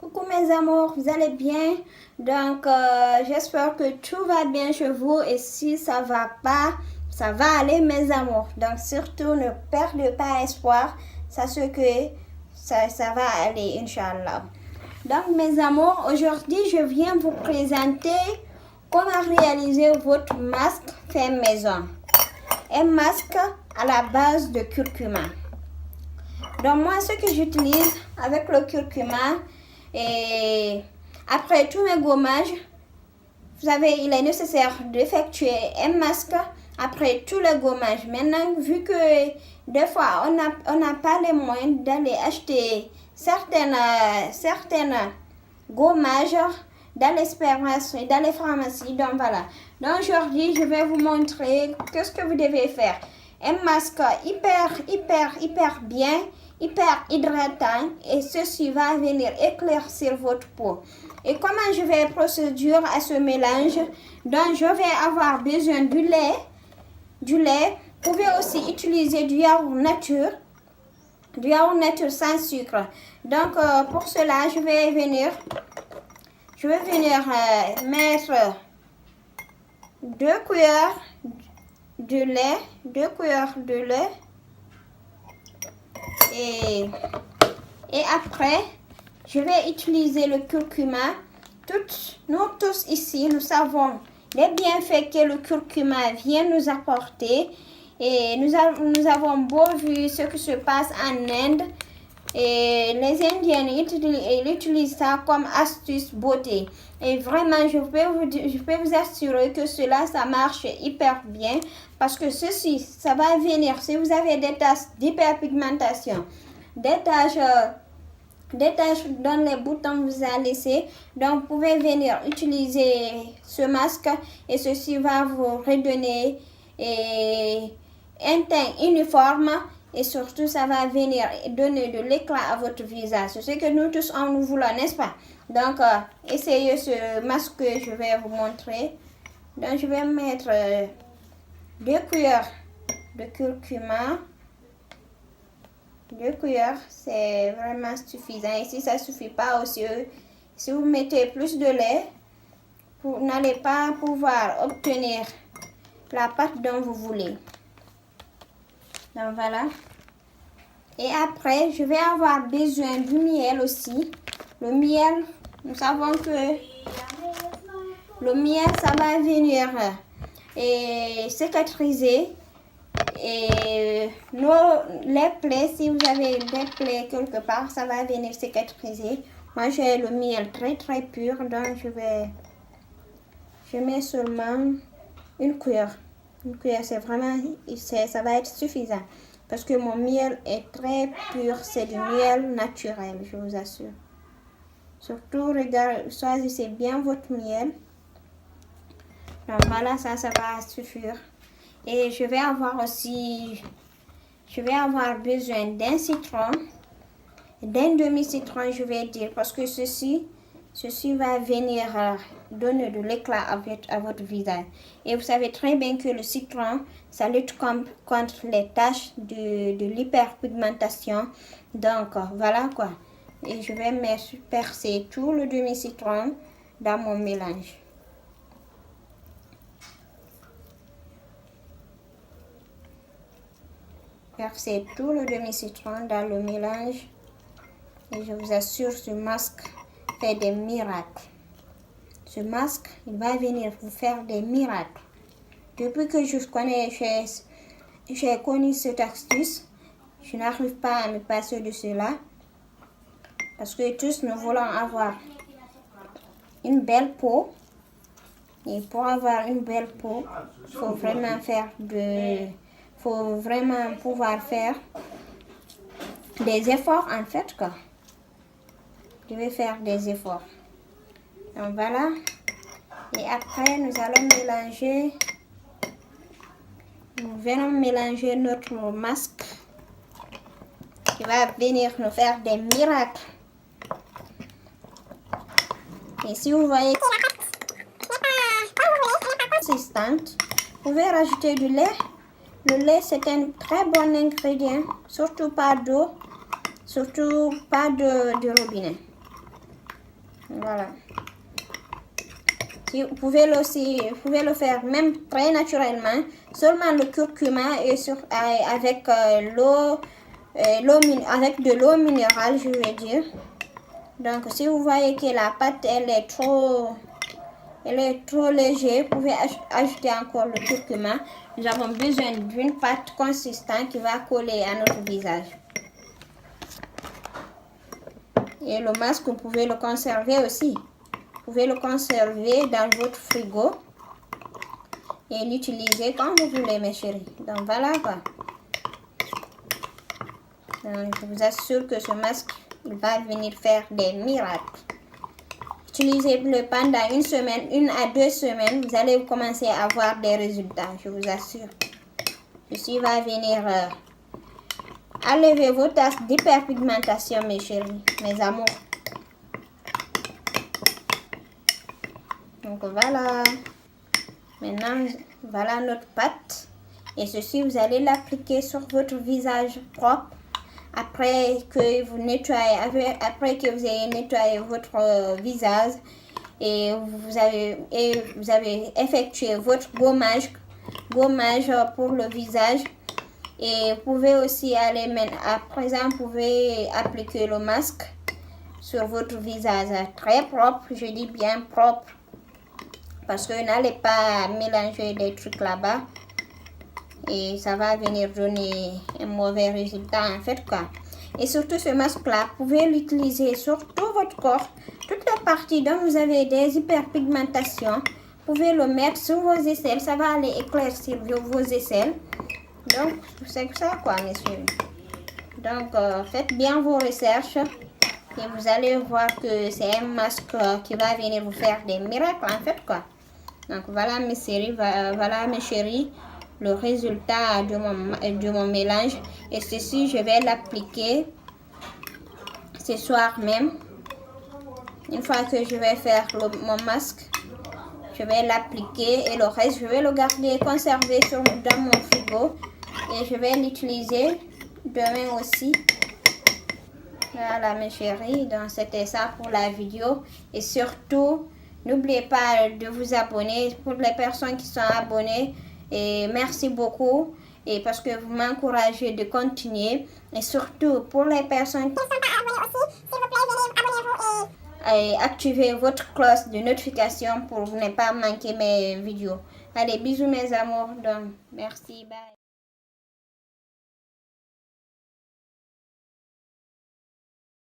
Coucou mes amours, vous allez bien? Donc j'espère que tout va bien chez vous et si ça va pas, ça va aller mes amours. Donc surtout ne perdez pas espoir, sachez que ça va aller Inch'Allah. Donc mes amours, aujourd'hui je viens vous présenter comment réaliser votre masque fait maison. Un masque à la base de curcuma. Donc moi ce que j'utilise avec le curcuma et après tous mes gommages, vous savez il est nécessaire d'effectuer un masque après tous les gommages. Maintenant vu que des fois on n'a pas les moyens d'aller acheter certaines gommages dans les supermarchés, dans les pharmacies, donc voilà. Donc aujourd'hui je vais vous montrer ce que vous devez faire. Un masque hyper bien, hyper hydratant et ceci va venir éclaircir votre peau. Et comment je vais procéder à ce mélange? Donc je vais avoir besoin du lait. Vous pouvez aussi utiliser du yaourt nature sans sucre. Donc pour cela je vais venir mettre 2 cuillères de lait, et après je vais utiliser le curcuma. Nous tous ici nous savons les bienfaits que le curcuma vient nous apporter et nous avons beau vu ce qui se passe en Inde et les Indiens ils utilisent ça comme astuce beauté et vraiment je peux vous assurer que cela ça marche hyper bien parce que ceci ça va venir si vous avez des taches d'hyperpigmentation, des taches dans les boutons vous a laissé, donc vous pouvez venir utiliser ce masque et ceci va vous redonner un teint uniforme et surtout ça va venir donner de l'éclat à votre visage. C'est ce que nous tous nous voulons, n'est-ce pas? Donc essayez ce masque que je vais vous montrer. Donc je vais mettre 2 cuillères de curcuma. 2 cuillères, c'est vraiment suffisant. Et si ça ne suffit pas aussi, si vous mettez plus de lait, vous n'allez pas pouvoir obtenir la pâte dont vous voulez. Donc voilà. Et après, je vais avoir besoin du miel aussi. Le miel, nous savons que le miel, ça va venir cicatriser. Et les plaies, si vous avez des plaies quelque part, ça va venir cicatriser. Moi, j'ai le miel très pur, donc je mets seulement une cuillère. Une cuillère, c'est vraiment, ça va être suffisant. Parce que mon miel est très pur, c'est du miel naturel, je vous assure. Surtout, choisissez bien votre miel. Donc voilà, ça va suffire. Et je vais avoir besoin d'un citron, d'un demi-citron, je vais dire, parce que ceci va venir donner de l'éclat à votre visage. Et vous savez très bien que le citron, ça lutte contre les taches de l'hyperpigmentation. Donc voilà quoi. Et je vais percer tout le demi-citron dans mon mélange. Versez tout le demi-citron dans le mélange et je vous assure ce masque fait des miracles. Ce masque, il va venir vous faire des miracles. Depuis que j'ai connu cette astuce, je n'arrive pas à me passer de cela parce que tous nous voulons avoir une belle peau et pour avoir une belle peau, il faut vraiment pouvoir faire des efforts en fait quoi. Je vais faire des efforts. Donc voilà. Et après nous allons mélanger. Nous venons mélanger notre masque qui va venir nous faire des miracles. Et si vous voyez consistante, vous pouvez rajouter du lait. Le lait, c'est un très bon ingrédient, surtout pas d'eau, surtout pas de robinet. Voilà. Vous pouvez le faire même très naturellement, seulement le curcuma et avec avec de l'eau minérale, je vais dire. Donc, si vous voyez que la pâte elle est trop légère, vous pouvez ajouter encore le curcuma. Nous avons besoin d'une pâte consistante qui va coller à notre visage. Et le masque, vous pouvez le conserver aussi. Vous pouvez le conserver dans votre frigo et l'utiliser quand vous voulez, mes chéris. Donc voilà quoi. Donc, je vous assure que ce masque, il va venir faire des miracles. Utilisez-le pendant 1 semaine, 1 à 2 semaines. Vous allez commencer à voir des résultats, je vous assure. Ceci va venir enlever vos taches d'hyperpigmentation, mes chéris, mes amours. Donc voilà. Maintenant, voilà notre pâte. Et ceci, vous allez l'appliquer sur votre visage propre. Après que vous ayez nettoyé votre visage et vous avez effectué votre gommage pour le visage. Et vous pouvez aussi aller maintenant, à présent, vous pouvez appliquer le masque sur votre visage très propre, je dis bien propre. Parce que n'allez pas mélanger des trucs là-bas. Et ça va venir donner un mauvais résultat en fait quoi. Et surtout ce masque-là, vous pouvez l'utiliser sur tout votre corps. Toutes les parties dont vous avez des hyperpigmentations, vous pouvez le mettre sur vos aisselles. Ça va aller éclaircir vos aisselles. Donc c'est ça quoi, messieurs. Donc faites bien vos recherches. Et vous allez voir que c'est un masque qui va venir vous faire des miracles en fait quoi. Donc voilà mes chéris, le résultat de mon mélange. Et ceci, je vais l'appliquer ce soir même. Une fois que je vais faire mon masque, je vais l'appliquer et le reste, je vais le garder conservé dans mon frigo. Et je vais l'utiliser demain aussi. Voilà mes chéris, donc c'était ça pour la vidéo. Et surtout, n'oubliez pas de vous abonner pour les personnes qui sont abonnées. Et merci beaucoup. Et parce que vous m'encouragez de continuer. Et surtout pour les personnes qui ne sont pas abonnées aussi, s'il vous plaît, venez, abonnez-vous et activez votre cloche de notification pour ne pas manquer mes vidéos. Allez, bisous mes amours. Donc, merci, bye.